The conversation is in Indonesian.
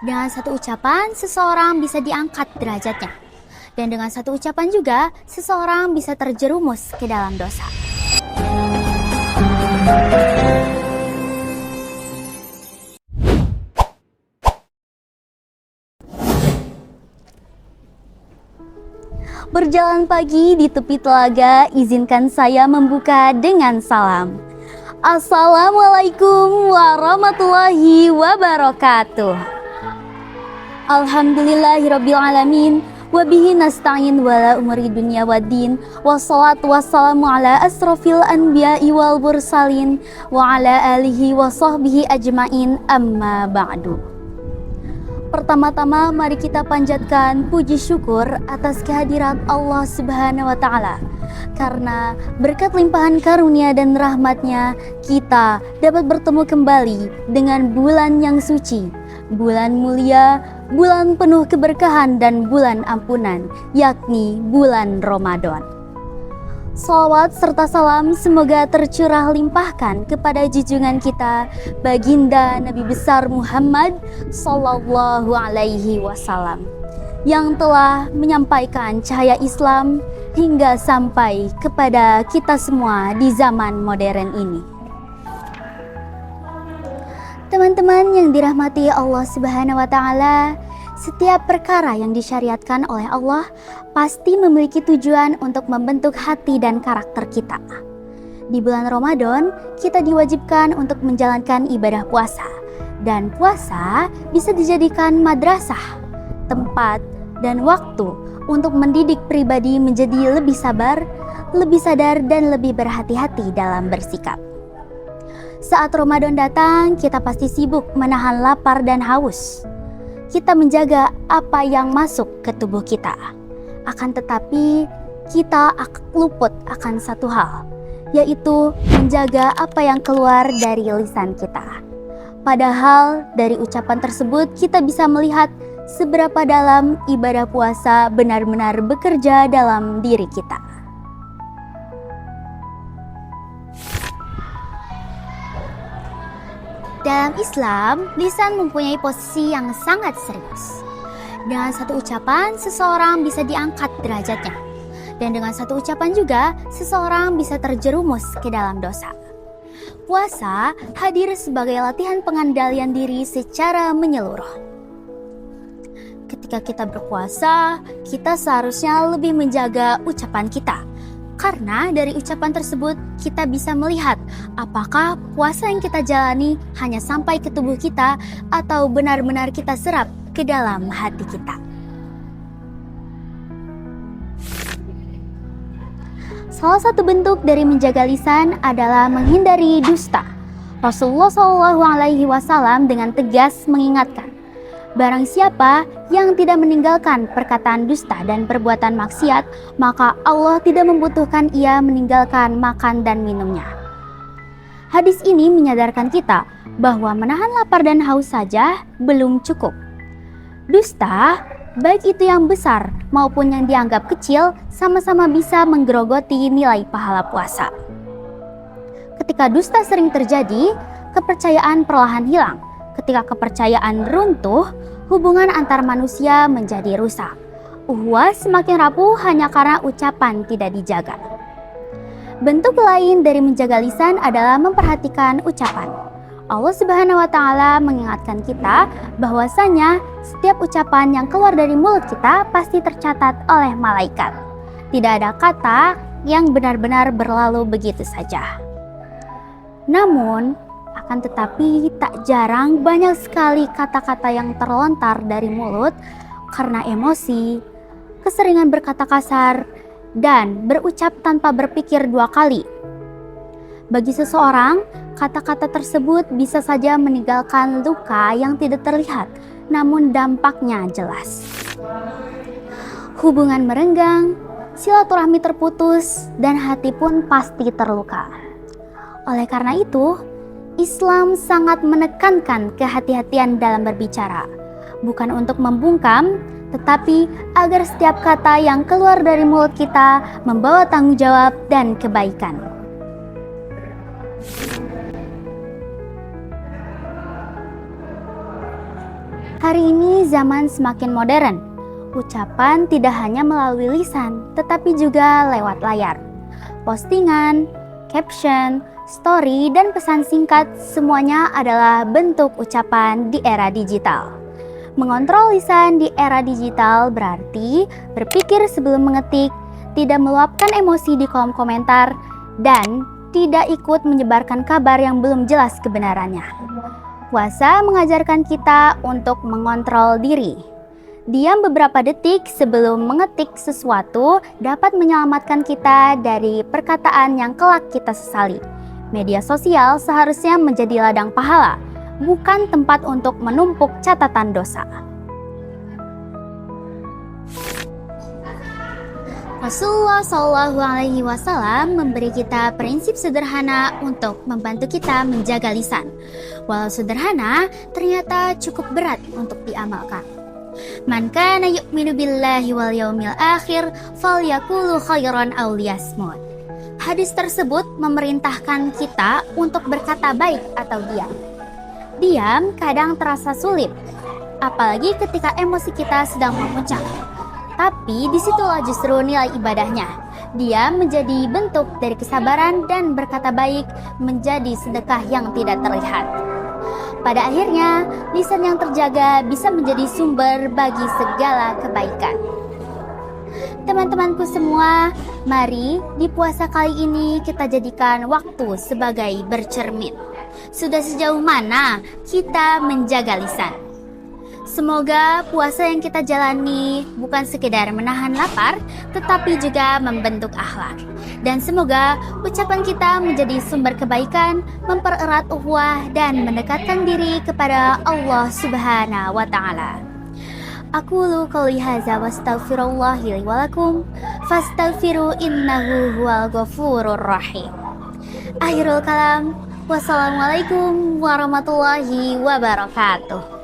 Dengan satu ucapan, seseorang bisa diangkat derajatnya. Dan dengan satu ucapan juga, seseorang bisa terjerumus ke dalam dosa. Berjalan pagi di tepi telaga, izinkan saya membuka dengan salam. Assalamualaikum warahmatullahi wabarakatuh. Alhamdulillahirrabbilalamin. Wabihi nasta'in wala umri dunia waddin. Wassalatu wassalamu ala asrafil anbiya'i wal mursalin. Wa ala alihi wa sahbihi ajmain, amma ba'du. Pertama-tama mari kita panjatkan puji syukur atas kehadiran Allah Subhanahu wa Ta'ala. Karena berkat limpahan karunia dan rahmatnya, kita dapat bertemu kembali dengan bulan yang suci, bulan mulia, bulan penuh keberkahan dan bulan ampunan, yakni bulan Ramadan. Salawat serta salam semoga tercurah limpahkan kepada junjungan kita baginda Nabi besar Muhammad Sallallahu Alaihi Wasallam yang telah menyampaikan cahaya Islam hingga sampai kepada kita semua di zaman modern ini. Teman-teman yang dirahmati Allah Subhanahu wa Ta'ala, setiap perkara yang disyariatkan oleh Allah pasti memiliki tujuan untuk membentuk hati dan karakter kita. Di bulan Ramadan, kita diwajibkan untuk menjalankan ibadah puasa. Dan puasa bisa dijadikan madrasah, tempat, dan waktu untuk mendidik pribadi menjadi lebih sabar, lebih sadar, dan lebih berhati-hati dalam bersikap. Saat Ramadan datang, kita pasti sibuk menahan lapar dan haus. Kita menjaga apa yang masuk ke tubuh kita. Akan tetapi, kita luput akan satu hal, yaitu menjaga apa yang keluar dari lisan kita. Padahal dari ucapan tersebut kita bisa melihat seberapa dalam ibadah puasa benar-benar bekerja dalam diri kita. Dalam Islam, lisan mempunyai posisi yang sangat serius. Dengan satu ucapan, seseorang bisa diangkat derajatnya. Dan dengan satu ucapan juga, seseorang bisa terjerumus ke dalam dosa. Puasa hadir sebagai latihan pengendalian diri secara menyeluruh. Ketika kita berpuasa, kita seharusnya lebih menjaga ucapan kita. Karena dari ucapan tersebut kita bisa melihat apakah puasa yang kita jalani hanya sampai ke tubuh kita atau benar-benar kita serap ke dalam hati kita. Salah satu bentuk dari menjaga lisan adalah menghindari dusta. Rasulullah SAW dengan tegas mengingatkan, barang siapa yang tidak meninggalkan perkataan dusta dan perbuatan maksiat, maka Allah tidak membutuhkan ia meninggalkan makan dan minumnya. Hadis ini menyadarkan kita bahwa menahan lapar dan haus saja belum cukup. Dusta, baik itu yang besar maupun yang dianggap kecil, sama-sama bisa menggerogoti nilai pahala puasa. Ketika dusta sering terjadi, kepercayaan perlahan hilang. Ketika kepercayaan runtuh, hubungan antar manusia menjadi rusak. Uhwah semakin rapuh hanya karena ucapan tidak dijaga. Bentuk lain dari menjaga lisan adalah memperhatikan ucapan. Allah Subhanahu wa Ta'ala mengingatkan kita bahwasanya setiap ucapan yang keluar dari mulut kita pasti tercatat oleh malaikat. Tidak ada kata yang benar-benar berlalu begitu saja. Namun, akan tetapi tak jarang banyak sekali kata-kata yang terlontar dari mulut karena emosi, keseringan berkata kasar, dan berucap tanpa berpikir dua kali. Bagi seseorang, kata-kata tersebut bisa saja meninggalkan luka yang tidak terlihat, namun dampaknya jelas. Hubungan merenggang, silaturahmi terputus, dan hati pun pasti terluka. Oleh karena itu, Islam sangat menekankan kehati-hatian dalam berbicara, bukan untuk membungkam, tetapi agar setiap kata yang keluar dari mulut kita membawa tanggung jawab dan kebaikan. Hari ini zaman semakin modern. Ucapan tidak hanya melalui lisan, tetapi juga lewat layar. Postingan, caption, story, dan pesan singkat semuanya adalah bentuk ucapan di era digital. Mengontrol lisan di era digital berarti berpikir sebelum mengetik, tidak meluapkan emosi di kolom komentar, dan tidak ikut menyebarkan kabar yang belum jelas kebenarannya. Puasa mengajarkan kita untuk mengontrol diri. Diam beberapa detik sebelum mengetik sesuatu dapat menyelamatkan kita dari perkataan yang kelak kita sesali. Media sosial seharusnya menjadi ladang pahala, bukan tempat untuk menumpuk catatan dosa. Rasulullah SAW memberi kita prinsip sederhana untuk membantu kita menjaga lisan. Walau sederhana, ternyata cukup berat untuk diamalkan. Man kana yu'minu billahi wal yaumil akhir falyaqulu khairan aw liyasmut. Hadis tersebut memerintahkan kita untuk berkata baik atau diam. Diam kadang terasa sulit, apalagi ketika emosi kita sedang memuncak. Tapi disitulah justru nilai ibadahnya. Dia menjadi bentuk dari kesabaran dan berkata baik menjadi sedekah yang tidak terlihat. Pada akhirnya, lisan yang terjaga bisa menjadi sumber bagi segala kebaikan. Teman-temanku semua, mari di puasa kali ini kita jadikan waktu sebagai bercermin. Sudah sejauh mana kita menjaga lisan? Semoga puasa yang kita jalani bukan sekedar menahan lapar, tetapi juga membentuk akhlak. Dan semoga ucapan kita menjadi sumber kebaikan, mempererat ukhuwah dan mendekatkan diri kepada Allah Subhanahu wa taala. Aqulu qouli hadza wastaghfirullahi li wa lakum fastaghfiru innahu huwal ghafurur rahim. Akhirul kalam, wassalamualaikum warahmatullahi wabarakatuh.